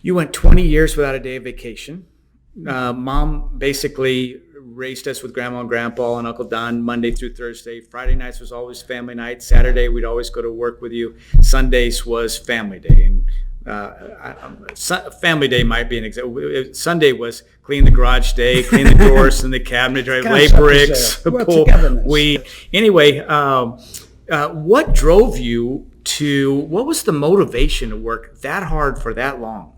You went 20 years without a day of vacation. Mom basically raised us with grandma and grandpa and Uncle Don Monday through Thursday. Friday nights was always family night. Saturday, we'd always go to work with you. Sundays was family day. And family day might be an example. Sunday was clean the garage day, clean the drawers and the cabinet, lay bricks, pull. Anyway, what drove you to, what was the motivation to work that hard for that long?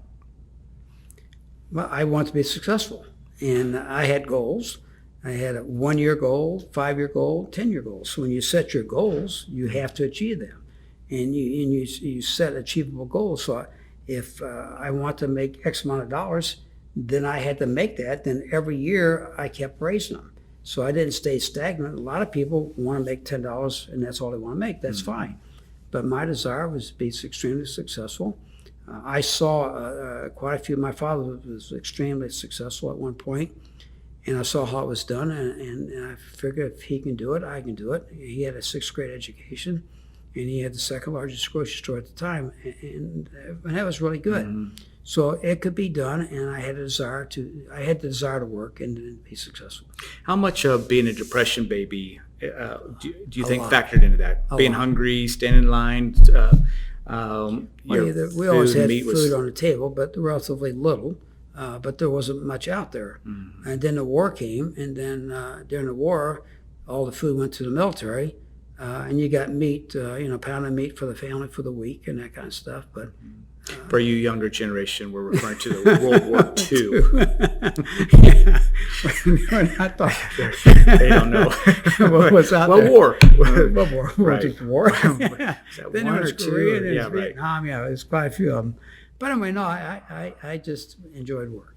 Well, I want to be successful, and I had goals. I had a 1-year goal, 5-year goal, 10-year goal. So when you set your goals, you have to achieve them, and you set achievable goals. So if I want to make X amount of dollars, then I had to make that. Then every year I kept raising them. So I didn't stay stagnant. A lot of people want to make $10, and that's all they want to make. That's fine. But my desire was to be extremely successful. I saw quite a few. My father was extremely successful at one point, and I saw how it was done, and I figured if he can do it, I can do it. He had a 6th grade education, and he had the 2nd largest grocery store at the time, and that was really good. Mm-hmm. So it could be done, and I had the desire to work and be successul. How much of being a depression baby do you think factored into that? Being hungry, standing in line. We always had food on the table, but relatively little. But there wasn't much out there. Mm-hmm. And then the war came, and then during the war, all the food went to the military, and you got meat, pound of meat for the family for the week and that kind of stuff. But for you younger generation, we're referring to the World War II. We're not talking. They don't know. What was out there? War. What war? Right. War. Then there was Korea, and Vietnam. Yeah, there's quite a few of them. But anyway, no, I just enjoyed work.